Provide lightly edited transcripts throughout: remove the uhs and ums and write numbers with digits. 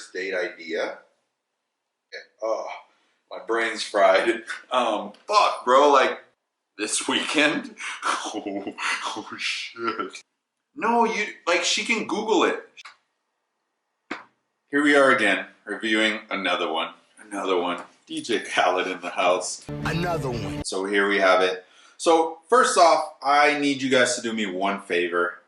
first date idea. Oh, my brain's fried. Fuck, bro, like this weekend? Oh shit. No, she can Google it. Here we are again, reviewing another one. DJ Khaled in the house. Another one. So here we have it. So first off, I need you guys to do me one favor.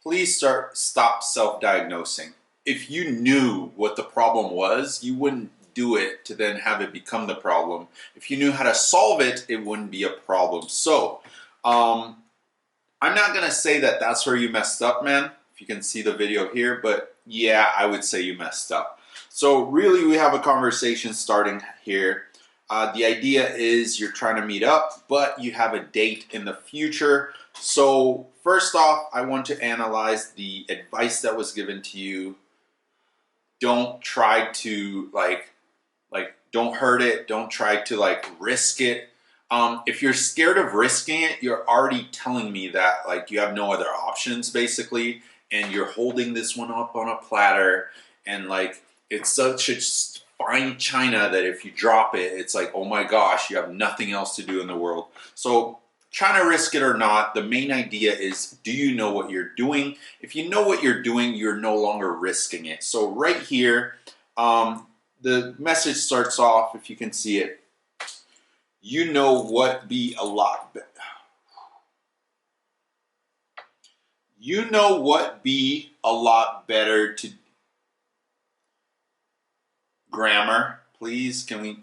Please stop self-diagnosing. If you knew what the problem was, you wouldn't do it to then have it become the problem. If you knew how to solve it, it wouldn't be a problem. So, I'm not gonna say that that's where you messed up, man. If you can see the video here, but yeah, I would say you messed up. So really, we have a conversation starting here. The idea is you're trying to meet up, but you have a date in the future. So first off, I want to analyze the advice that was given to you. Don't try to don't hurt it. Don't try to risk it. If you're scared of risking it, you're already telling me that you have no other options basically, and you're holding this one up on a platter, and it's such a fine china that if you drop it, it's like, oh my gosh, you have nothing else to do in the world. So trying to risk it or not, the main idea is, do you know what you're doing? If you know what you're doing, you're no longer risking it. So right here, the message starts off, if you can see it, you know what be a lot better. You know what be a lot better to grammar, please. Can we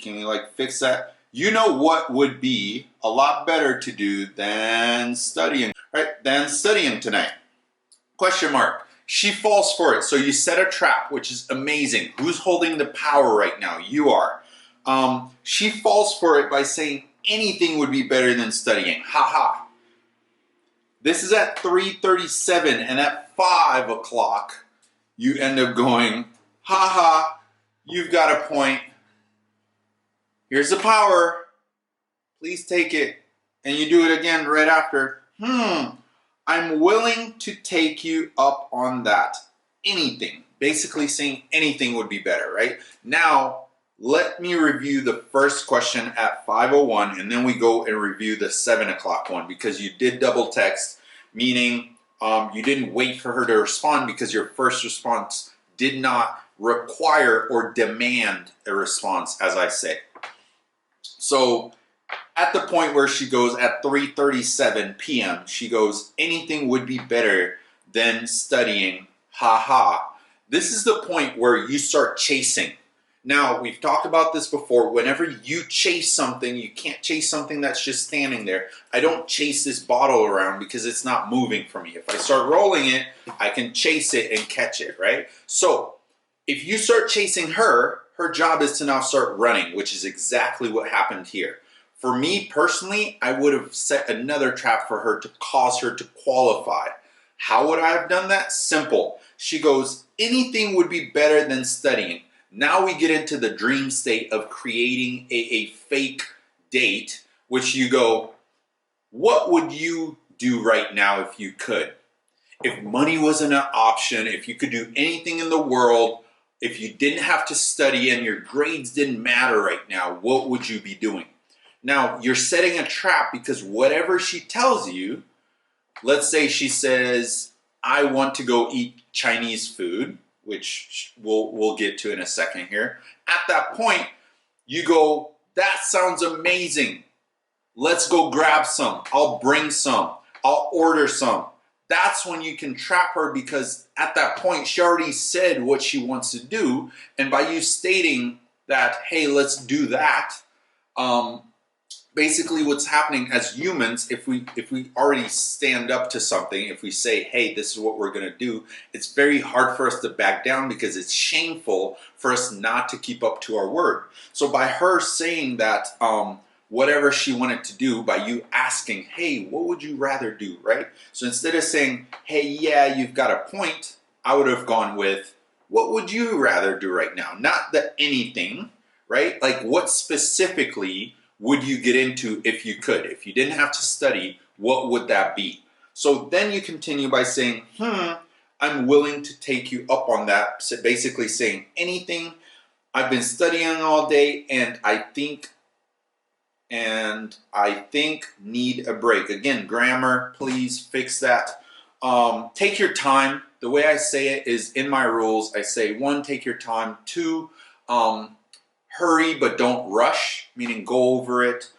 fix that? You know what would be a lot better to do than studying, right? Than studying tonight. Question mark. She falls for it. So you set a trap, which is amazing. Who's holding the power right now? You are. She falls for it by saying anything would be better than studying. Ha. This is at 3:37, and at 5 o'clock, you end up going, ha, you've got a point. Here's the power. Please take it. And you do it again right after. I'm willing to take you up on that. Anything. Basically saying anything would be better, right? Now, let me review the first question at 5:01, and then we go and review the 7 o'clock one, because you did double text, meaning you didn't wait for her to respond because your first response did not require or demand a response, as I say. So at the point where she goes at 3:37 p.m., she goes, anything would be better than studying, ha. This is the point where you start chasing. Now, we've talked about this before. Whenever you chase something, you can't chase something that's just standing there. I don't chase this bottle around because it's not moving for me. If I start rolling it, I can chase it and catch it, right? So if you start chasing her, her job is to now start running, which is exactly what happened here. For me personally, I would have set another trap for her to cause her to qualify. How would I have done that? Simple. She goes, anything would be better than studying. Now we get into the dream state of creating a fake date, which you go, what would you do right now if you could? If money wasn't an option, if you could do anything in the world, if you didn't have to study and your grades didn't matter right now, what would you be doing? Now, you're setting a trap because whatever she tells you, let's say she says, I want to go eat Chinese food, which we'll get to in a second here. At that point, you go, that sounds amazing. Let's go grab some. I'll bring some. I'll order some. That's when you can trap her, because at that point, she already said what she wants to do. And by you stating that, hey, let's do that, basically what's happening as humans, if we already stand up to something, if we say, hey, this is what we're going to do, it's very hard for us to back down because it's shameful for us not to keep up to our word. So by her saying that, whatever she wanted to do, by you asking, hey, what would you rather do, right? So instead of saying, hey, yeah, you've got a point, I would have gone with, what would you rather do right now? Not the anything, right? Like, what specifically would you get into if you could? If you didn't have to study, what would that be? So then you continue by saying, I I'm willing to take you up on that. So basically saying anything. I've been studying all day and I think need a break. Again, grammar, please fix that. Take your time. The way I say it is in my rules. I say 1, take your time. 2, hurry but don't rush, meaning go over it.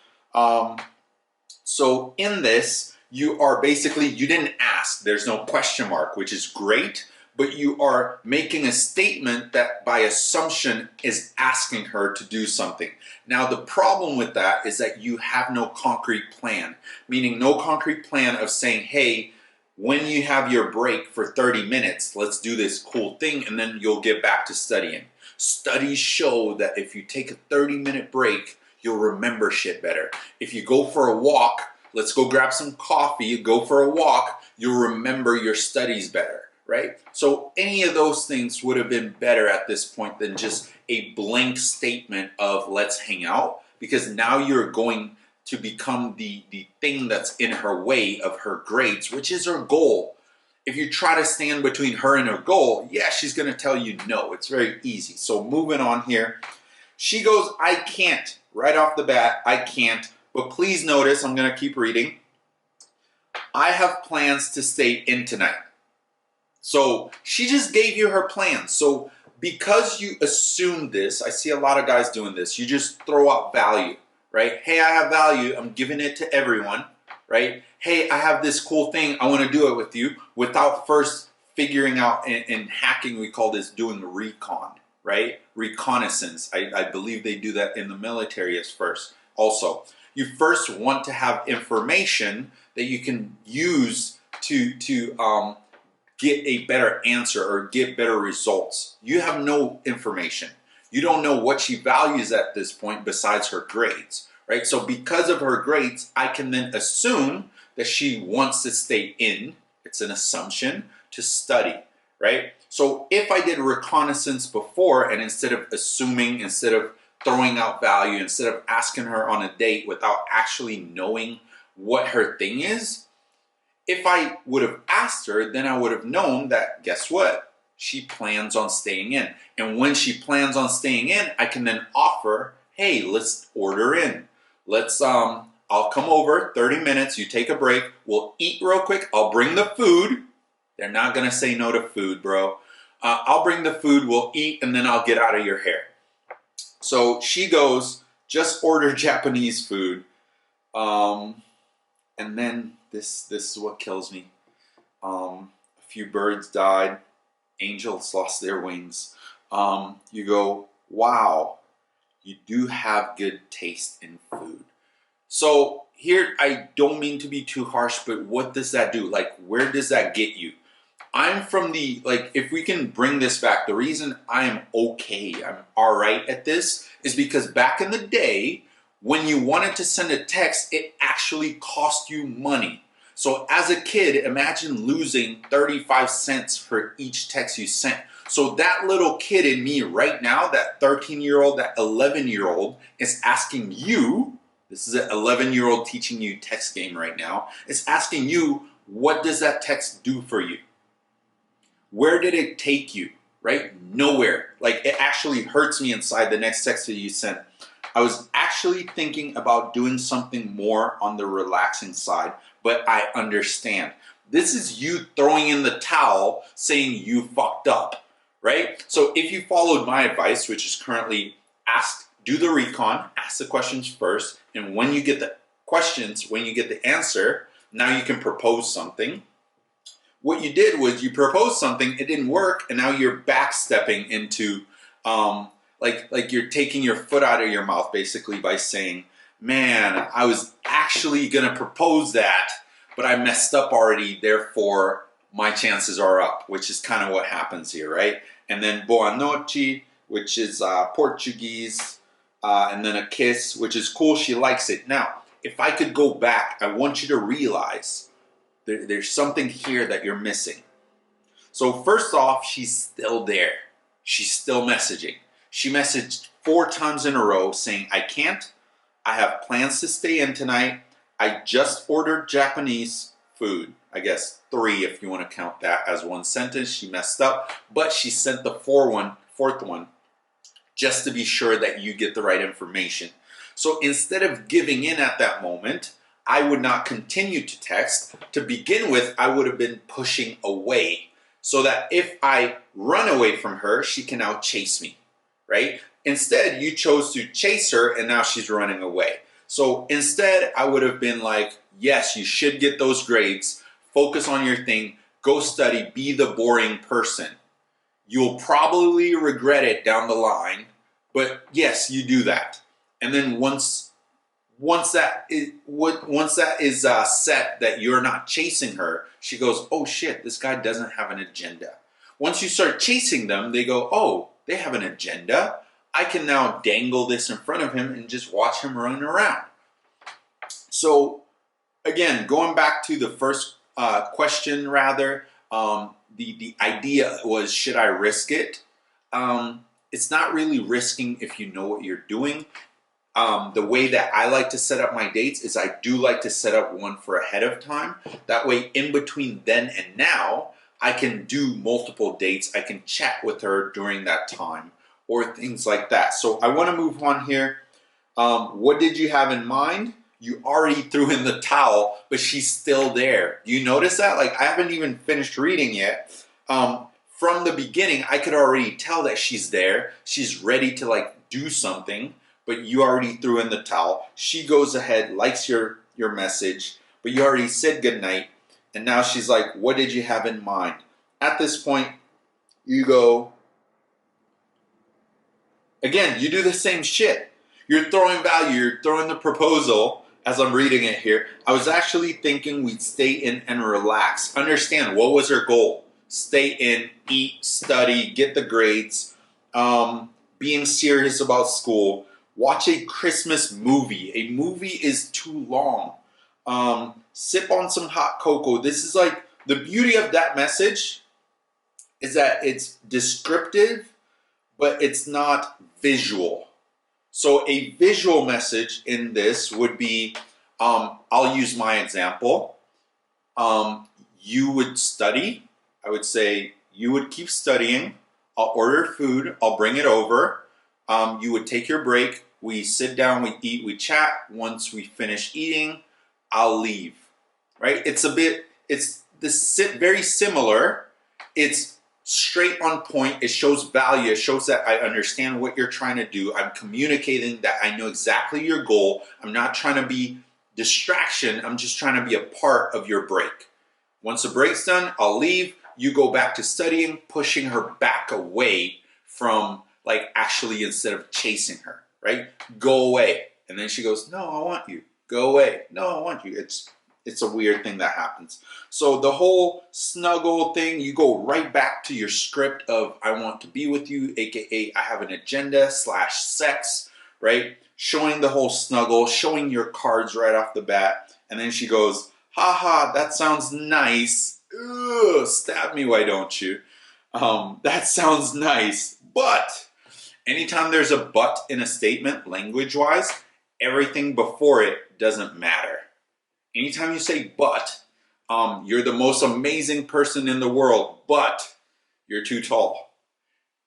So in this, you are basically, you didn't ask. There's no question mark, which is great. But you are making a statement that by assumption is asking her to do something. Now the problem with that is that you have no concrete plan, meaning no concrete plan of saying, hey, when you have your break for 30 minutes, let's do this cool thing and then you'll get back to studying. Studies show that if you take a 30-minute break, you'll remember shit better. If you go for a walk, let's go grab some coffee, go for a walk, you'll remember your studies better. Right? So any of those things would have been better at this point than just a blank statement of let's hang out, because now you're going to become the thing that's in her way of her grades, which is her goal. If you try to stand between her and her goal, yeah, she's going to tell you no. It's very easy. So moving on here. She goes, I can't. Right off the bat, I can't. But please notice, I'm going to keep reading. I have plans to stay in tonight. So she just gave you her plans. So because you assume this, I see a lot of guys doing this. You just throw out value, right? Hey, I have value. I'm giving it to everyone, right? Hey, I have this cool thing. I want to do it with you without first figuring out in hacking. We call this doing recon, right? Reconnaissance. I believe they do that in the military as first. Also, you first want to have information that you can use to get a better answer or get better results. You have no information. You don't know what she values at this point besides her grades, right? So because of her grades, I can then assume that she wants to stay in, it's an assumption, to study, right? So if I did reconnaissance before and instead of assuming, instead of throwing out value, instead of asking her on a date without actually knowing what her thing is, if I would have asked her, then I would have known that, guess what? She plans on staying in. And when she plans on staying in, I can then offer, hey, let's order in. Let's, I'll come over, 30 minutes, you take a break, we'll eat real quick, I'll bring the food. They're not gonna say no to food, bro. I'll bring the food, we'll eat, and then I'll get out of your hair. So she goes, just order Japanese food. And then this is what kills me. A few birds died. Angels lost their wings. You go, wow, you do have good taste in food. So here, I don't mean to be too harsh, but what does that do? Like, where does that get you? I'm from the, like, if we can bring this back, the reason I am okay, I'm all right at this, is because back in the day, when you wanted to send a text, it actually cost you money. So as a kid, imagine losing 35 cents for each text you sent. So that little kid in me right now, that 13-year-old, that 11-year-old is asking you, this is an 11-year-old teaching you text game right now, is asking you, what does that text do for you? Where did it take you, right? Nowhere. Like, it actually hurts me inside the next text that you sent. I was actually thinking about doing something more on the relaxing side, but I understand. This is you throwing in the towel saying you fucked up, right? So if you followed my advice, which is currently do the recon, ask the questions first, and when you get the questions, when you get the answer, now you can propose something. What you did was you proposed something, it didn't work, and now you're backstepping into like you're taking your foot out of your mouth basically by saying, man, I was actually gonna propose that, but I messed up already, therefore my chances are up, which is kind of what happens here, right? And then boa noite, which is Portuguese, and then a kiss, which is cool, she likes it. Now, if I could go back, I want you to realize there's something here that you're missing. So first off, she's still there. She's still messaging. She messaged 4 times in a row saying, I can't, I have plans to stay in tonight, I just ordered Japanese food. I guess 3 if you want to count that as one sentence. She messed up, but she sent the fourth one just to be sure that you get the right information. So instead of giving in at that moment, I would not continue to text. To begin with, I would have been pushing away so that if I run away from her, she can now chase me, right? Instead, you chose to chase her and now she's running away. So instead, I would have been like, yes, you should get those grades. Focus on your thing. Go study. Be the boring person. You'll probably regret it down the line, but yes, you do that. And then once that is set that you're not chasing her, she goes, oh shit, this guy doesn't have an agenda. Once you start chasing them, they go, oh, they have an agenda. I can now dangle this in front of him and just watch him run around. So again, going back to the first question rather, the idea was, should I risk it? It's not really risking if you know what you're doing. The way that I like to set up my dates is I do like to set up one for ahead of time. That way, in between then and now, I can do multiple dates. I can chat with her during that time or things like that. So I want to move on here. What did you have in mind? You already threw in the towel, but she's still there. Do you notice that? Like, I haven't even finished reading yet. From the beginning, I could already tell that she's there. She's ready to like do something, but you already threw in the towel. She goes ahead, likes your message, but you already said goodnight. And now she's like, what did you have in mind? At this point, you go, again, you do the same shit. You're throwing value, you're throwing the proposal. As I'm reading it here, I was actually thinking we'd stay in and relax. Understand, what was her goal? Stay in, eat, study, get the grades, being serious about school, watch a Christmas movie. A movie is too long. Sip on some hot cocoa. This is like, the beauty of that message is that it's descriptive, but it's not visual. So a visual message in this would be, I'll use my example. You would study. I would say you would keep studying. I'll order food. I'll bring it over. You would take your break. We sit down, we eat, we chat. Once we finish eating, I'll leave. Right? It's very similar. It's straight on point. It shows value. It shows that I understand what you're trying to do. I'm communicating that I know exactly your goal. I'm not trying to be distraction. I'm just trying to be a part of your break. Once the break's done, I'll leave. You go back to studying, pushing her back away from, like, actually instead of chasing her, right? Go away. And then she goes, no, I want you. Go away. No, I want you. It's a weird thing that happens. So the whole snuggle thing, you go right back to your script of I want to be with you, aka I have an agenda / sex, right? Showing the whole snuggle, showing your cards right off the bat. And then she goes, haha, that sounds nice. Ugh, stab me, why don't you? That sounds nice. But anytime there's a but in a statement, language-wise, everything before it doesn't matter. Anytime you say but, you're the most amazing person in the world, but you're too tall.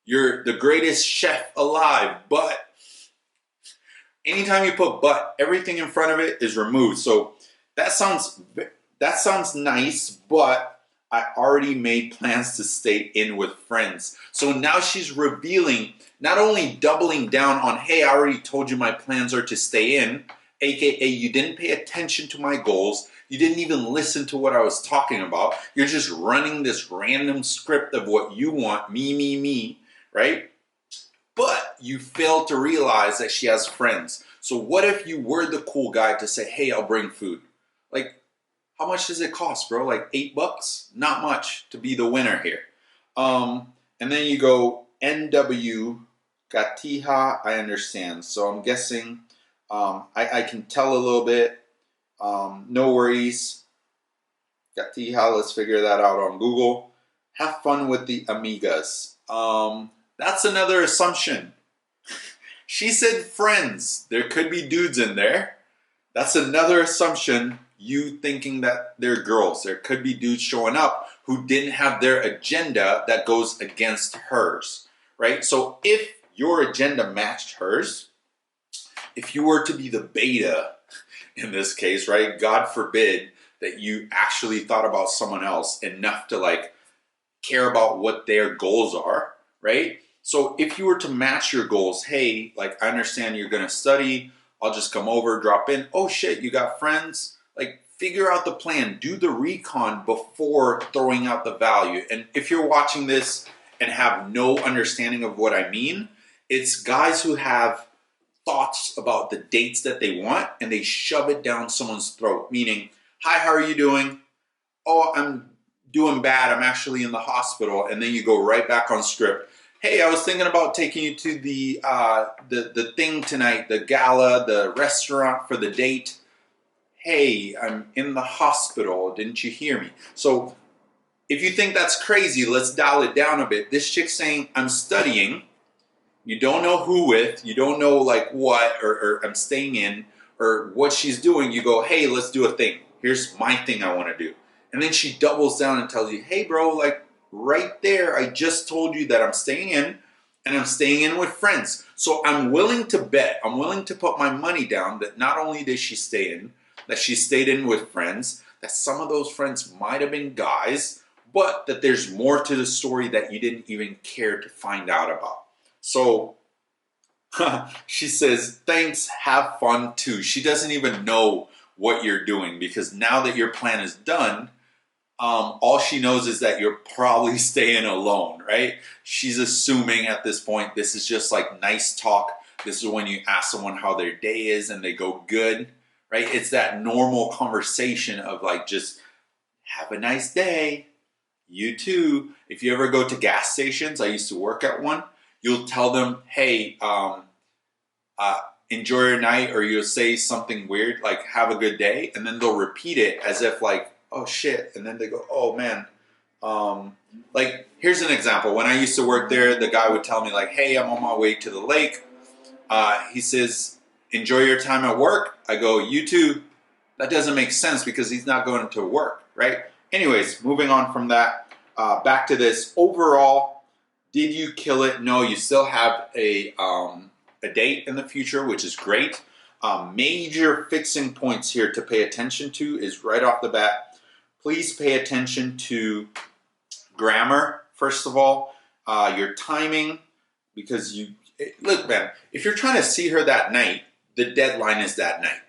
You're the greatest chef alive, but anytime you put but, everything in front of it is removed. So that sounds nice, but I already made plans to stay in with friends. So now she's revealing, not only doubling down on, hey, I already told you my plans are to stay in, aka you didn't pay attention to my goals. You didn't even listen to what I was talking about. You're just running this random script of what you want, me, right? But you failed to realize that she has friends. So what if you were the cool guy to say, hey, I'll bring food? Like, how much does it cost, bro? Like $8? Not much to be the winner here. And then you go NW, Gatiha, I understand. So I'm guessing I can tell a little bit. No worries. Gatiha, let's figure that out on Google. Have fun with the amigas. That's another assumption. She said friends. There could be dudes in there. That's another assumption you thinking that they're girls. There could be dudes showing up who didn't have their agenda that goes against hers, right? So if your agenda matched hers, if you were to be the beta in this case, right? God forbid that you actually thought about someone else enough to like care about what their goals are, right? So if you were to match your goals, hey, like I understand you're gonna study, I'll just come over, drop in. Oh shit, you got friends? Like figure out the plan, do the recon before throwing out the value. And if you're watching this and have no understanding of what I mean, it's guys who have thoughts about the dates that they want and they shove it down someone's throat, meaning, hi, how are you doing? Oh, I'm doing bad, I'm actually in the hospital. And then you go right back on script. Hey, I was thinking about taking you to the thing tonight, the gala, the restaurant for the date. Hey, I'm in the hospital, didn't you hear me? So if you think that's crazy, let's dial it down a bit. This chick's saying, I'm studying. You don't know who with, you don't know like what, or I'm staying in, or what she's doing. You go, hey, let's do a thing. Here's my thing I want to do. And then she doubles down and tells you, hey bro, like right there, I just told you that I'm staying in, and I'm staying in with friends. So I'm willing to bet, I'm willing to put my money down that not only did she stay in, that she stayed in with friends, that some of those friends might have been guys, but that there's more to the story that you didn't even care to find out about. So she says, thanks, have fun too. She doesn't even know what you're doing because now that your plan is done, all she knows is that you're probably staying alone, right? She's assuming at this point, this is just like nice talk. This is when you ask someone how their day is and they go good, right? It's that normal conversation of like, just have a nice day. You too. If you ever go to gas stations, I used to work at one, you'll tell them, hey, enjoy your night, or you'll say something weird like have a good day, and then they'll repeat it as if like, oh shit, and then they go, oh man. Like here's an example. When I used to work there, the guy would tell me like, hey, I'm on my way to the lake. He says, enjoy your time at work. I go, you too. That doesn't make sense because he's not going to work, right? Anyways, moving on from that, back to this. Overall, did you kill it? No, you still have a date in the future, which is great. Major fixing points here to pay attention to is right off the bat. Please pay attention to grammar, first of all, your timing, because look, man, if you're trying to see her that night, the deadline is that night.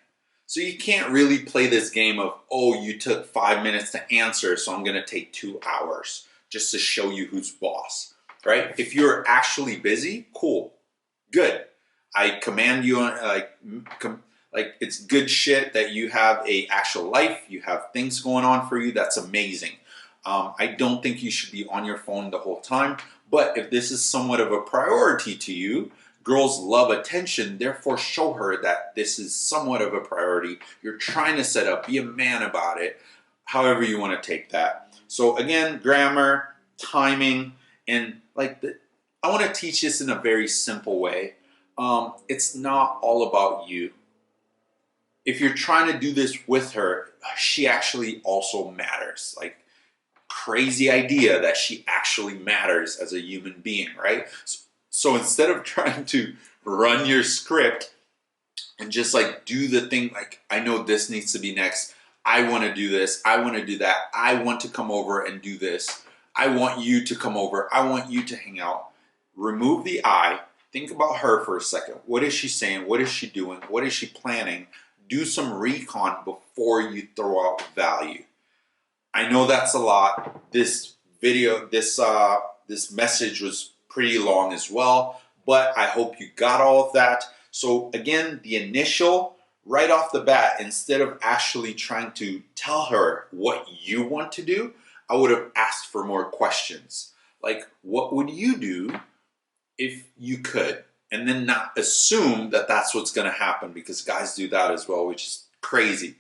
So you can't really play this game of, oh, you took 5 minutes to answer, so I'm going to take 2 hours just to show you who's boss, right? If you're actually busy, cool, good. I command you on like it's good shit that you have a actual life, you have things going on for you. That's amazing. I don't think you should be on your phone the whole time, but if this is somewhat of a priority to you, girls love attention, therefore show her that this is somewhat of a priority. You're trying to set up, be a man about it, however you want to take that. So again, grammar, timing, and like I want to teach this in a very simple way. It's not all about you. If you're trying to do this with her, she actually also matters. Like, crazy idea that she actually matters as a human being, right? So instead of trying to run your script and just like do the thing, like, I know this needs to be next. I want to do this. I want to do that. I want to come over and do this. I want you to come over. I want you to hang out. Remove the I. Think about her for a second. What is she saying? What is she doing? What is she planning? Do some recon before you throw out value. I know that's a lot. This video, this message was pretty long as well, but I hope you got all of that. So again, the initial, right off the bat, instead of actually trying to tell her what you want to do, I would have asked for more questions. Like, what would you do if you could? And then not assume that that's what's going to happen, because guys do that as well, which is crazy.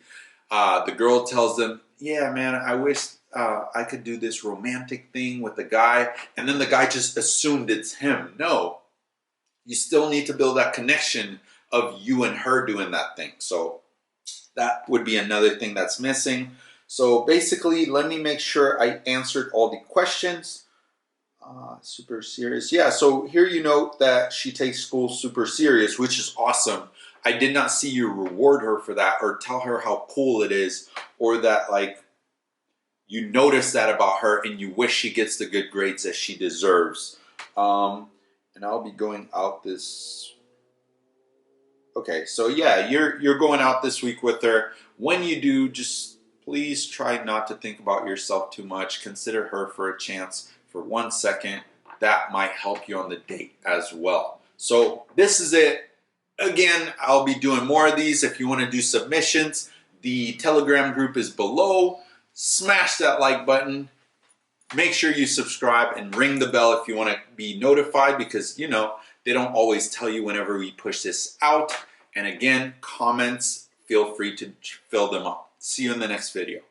The girl tells them, yeah, man, I wish I could do this romantic thing with the guy. And then the guy just assumed it's him. No, you still need to build that connection of you and her doing that thing. So That would be another thing that's missing. So basically, let me make sure I answered all the questions. Super serious. Yeah, so here you note that she takes school super serious, which is awesome. I did not see you reward her for that or tell her how cool it is, or that like you notice that about her and you wish she gets the good grades that she deserves. And I'll be going out this. Okay, so yeah, you're going out this week with her. When you do, just please try not to think about yourself too much. Consider her for a chance for 1 second. That might help you on the date as well. So this is it. Again, I'll be doing more of these. If you want to do submissions, the Telegram group is below. Smash that like button. Make sure you subscribe and ring the bell if you want to be notified, because you know they don't always tell you whenever we push this out. And again, comments, feel free to fill them up. See you in the next video.